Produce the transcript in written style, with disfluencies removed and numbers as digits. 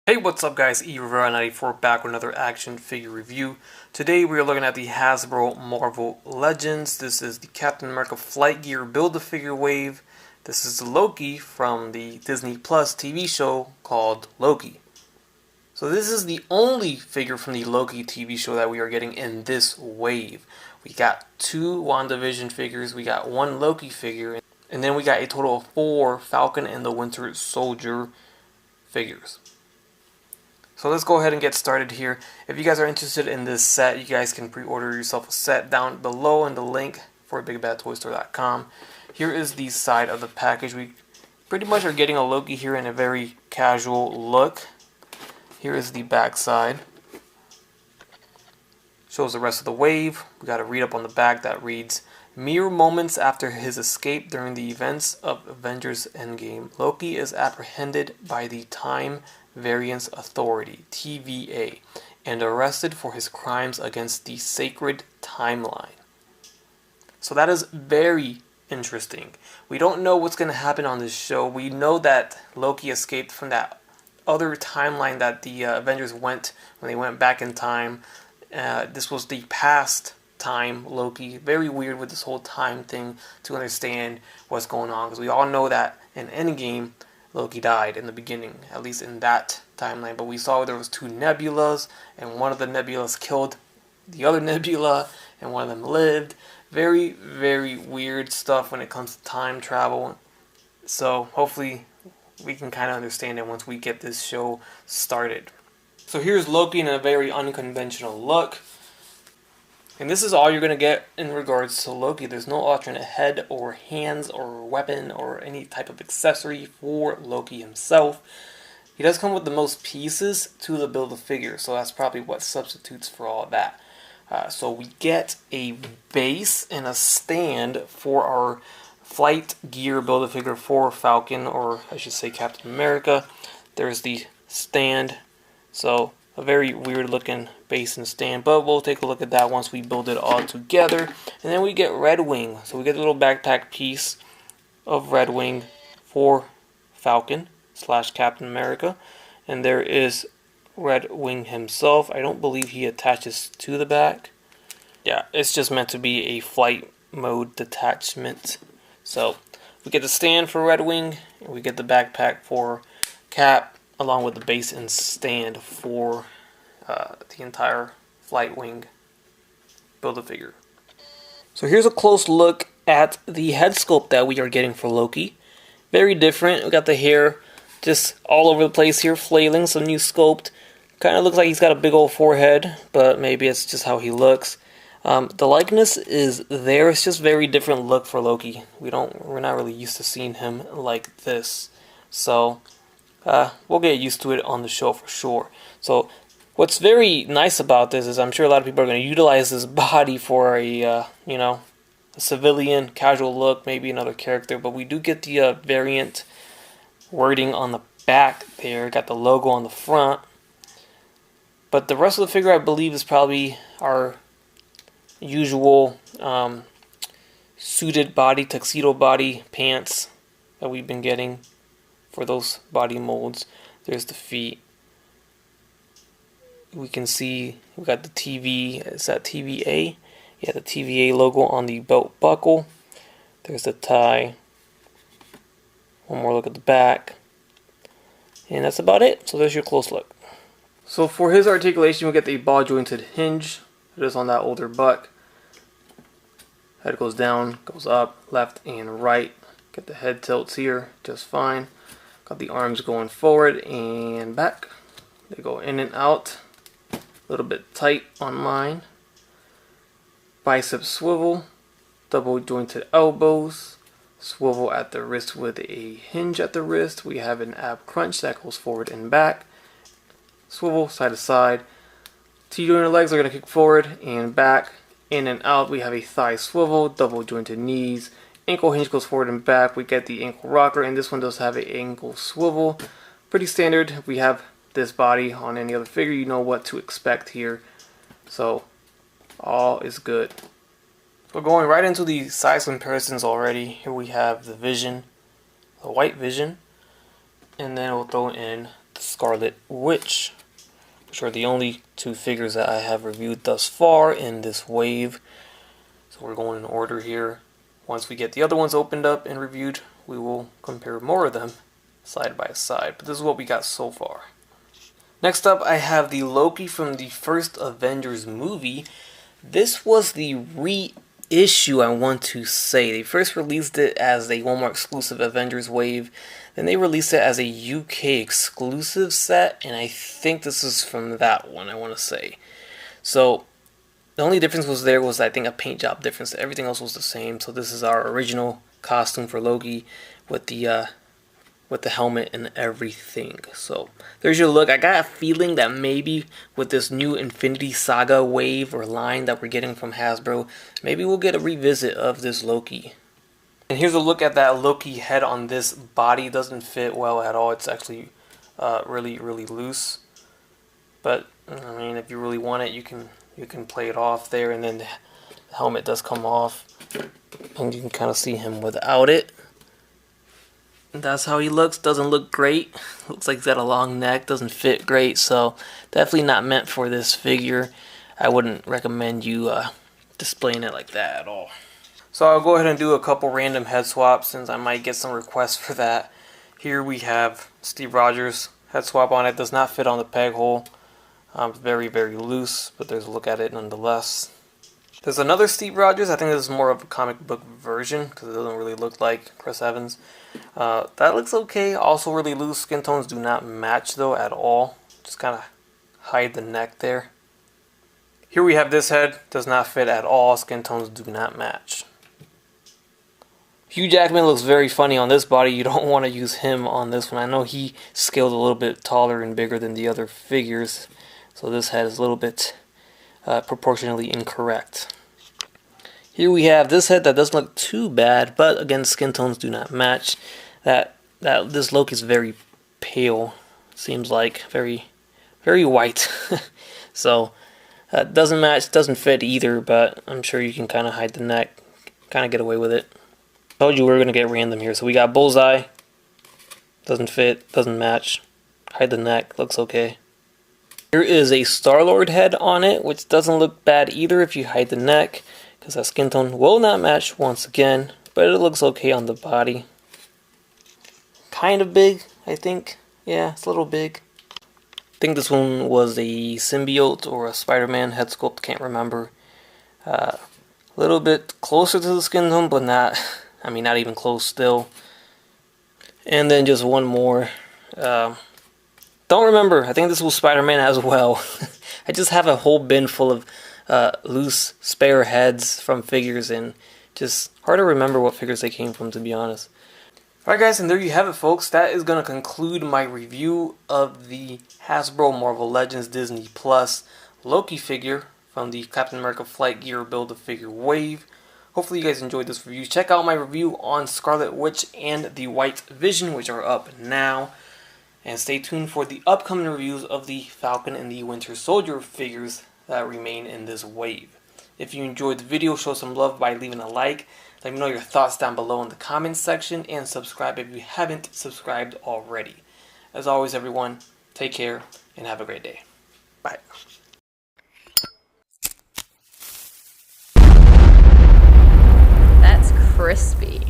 Hey, what's up guys, eRivera94 back with another action figure review. Today we are looking at the Hasbro Marvel Legends. This is the Captain America Flight Gear Build-A-Figure wave. This is Loki from the Disney Plus TV show called Loki. So this is the only figure from the Loki TV show that we are getting in this wave. We got 2 WandaVision figures, we got 1 Loki figure, and then we got a total of 4 Falcon and the Winter Soldier figures. So let's go ahead and get started here. If you guys are interested in this set, you guys can pre-order yourself a set down below in the link for bigbadtoystore.com. Here is the side of the package. We pretty much are getting a Loki here in a very casual look. Here is the back side. Shows the rest of the wave. We got a read up on the back that reads, mere moments after his escape during the events of Avengers Endgame, Loki is apprehended by the Time Variance Authority, TVA, and arrested for his crimes against the sacred timeline. So that is very interesting. We don't know what's going to happen on this show. We know that Loki escaped from that other timeline that the Avengers went when they went back in time. This was the past time Loki. Very weird with this whole time thing to understand what's going on, because we all know that in Endgame Loki died in the beginning, at least in that timeline. But we saw there was 2 nebulas, and one of the nebulas killed the other nebula, and one of them lived. Very, very weird stuff when it comes to time travel. So hopefully we can kind of understand it once we get this show started. So here's Loki in a very unconventional look. And this is all you're going to get in regards to Loki. There's no alternate head or hands or weapon or any type of accessory for Loki himself. He does come with the most pieces to the Build-A-Figure, so that's probably what substitutes for all of that. So we get a base and a stand for our Flight Gear Build-A-Figure for Falcon, or I should say Captain America. There's the stand. So a very weird looking base and stand, but we'll take a look at that once we build it all together. And then we get Red Wing. So we get a little backpack piece of Red Wing for Falcon / Captain America. And there is Red Wing himself. I don't believe he attaches to the back. Yeah, it's just meant to be a flight mode detachment. So we get the stand for Red Wing, and we get the backpack for Cap, along with the base and stand for the entire Flight Wing Build-A-Figure. So here's a close look at the head sculpt that we are getting for Loki. Very different. We got the hair just all over the place here, flailing. Some new sculpt. Kind of looks like he's got a big old forehead, but maybe it's just how he looks. The likeness is there. It's just very different look for Loki. We're not really used to seeing him like this. So we'll get used to it on the show for sure. So what's very nice about this is I'm sure a lot of people are going to utilize this body for a a civilian casual look, maybe another character, but we do get the variant wording on the back there. Got the logo on the front. But the rest of the figure, I believe, is probably our usual suited body, tuxedo body pants that we've been getting for those body molds. There's the feet. We can see we got the TV. Is that TVA? Yeah, the TVA logo on the belt buckle. There's the tie. One more look at the back. And that's about it. So there's your close look. So for his articulation, we get the ball jointed hinge. It is on that older buck. Head goes down, goes up, left and right. Get the head tilts here just fine. Got the arms going forward and back. They go in and out. A little bit tight on mine. Bicep swivel. Double jointed elbows. Swivel at the wrist with a hinge at the wrist. We have an ab crunch that goes forward and back. Swivel side to side. T-jointed legs are going to kick forward and back. In and out. We have a thigh swivel. Double jointed knees. Ankle hinge goes forward and back. We get the ankle rocker, and this one does have an ankle swivel. Pretty standard. If we have this body on any other figure, you know what to expect here. So all is good. We're going right into the size comparisons already. Here we have the Vision, the white Vision, and then we'll throw in the Scarlet Witch, which are the only two figures that I have reviewed thus far in this wave. So we're going in order here. Once we get the other ones opened up and reviewed, we will compare more of them side by side. But this is what we got so far. Next up, I have the Loki from the first Avengers movie. This was the reissue, I want to say. They first released it as a Walmart exclusive Avengers wave. Then they released it as a UK exclusive set. And I think this is from that one, I want to say. So the only difference was I think a paint job difference. Everything else was the same. So this is our original costume for Loki with the helmet and everything. So there's your look. I got a feeling that maybe with this new Infinity Saga wave or line that we're getting from Hasbro, maybe we'll get a revisit of this Loki. And here's a look at that Loki head on this body. It doesn't fit well at all. It's actually really loose. But I mean, if you really want it, you can play it off there, and then the helmet does come off, and you can kind of see him without it. That's how he looks. Doesn't look great. Looks like he's got a long neck. Doesn't fit great. So definitely not meant for this figure. I wouldn't recommend you displaying it like that at all. So I'll go ahead and do a couple random head swaps since I might get some requests for that. Here we have Steve Rogers head swap on it. Does not fit on the peg hole. Very loose, but there's a look at it nonetheless. There's another Steve Rogers. I think this is more of a comic book version because it doesn't really look like Chris Evans. That looks okay. Also really loose. Skin tones do not match though at all. Just kind of hide the neck there. Here we have this head. Does not fit at all. Skin tones do not match. Hugh Jackman looks very funny on this body. You don't want to use him on this one. I know he scaled a little bit taller and bigger than the other figures. So this head is a little bit proportionally incorrect. Here we have this head that doesn't look too bad, but again, skin tones do not match. This Loki is very pale. Seems like very white. So doesn't match, doesn't fit either, but I'm sure you can kind of hide the neck, kind of get away with it. Told you we were gonna get random here. So we got Bullseye. Doesn't fit, doesn't match. Hide the neck, looks okay. Here is a StarLord head on it, which doesn't look bad either if you hide the neck, because that skin tone will not match once again, but it looks okay on the body. Kind of big, I think. Yeah, it's a little big. I think this one was a symbiote or a Spider-Man head sculpt, can't remember. A little bit closer to the skin tone, but not even close still. And then just one more. Don't remember. I think this was Spider-Man as well. I just have a whole bin full of loose spare heads from figures, and just hard to remember what figures they came from, to be honest. Alright guys, and there you have it folks. That is going to conclude my review of the Hasbro Marvel Legends Disney Plus Loki figure from the Captain America Flight Gear Build-A-Figure wave. Hopefully you guys enjoyed this review. Check out my review on Scarlet Witch and the White Vision, which are up now. And stay tuned for the upcoming reviews of the Falcon and the Winter Soldier figures that remain in this wave. If you enjoyed the video, show some love by leaving a like. Let me know your thoughts down below in the comments section, and subscribe if you haven't subscribed already. As always everyone, take care and have a great day. Bye. That's crispy.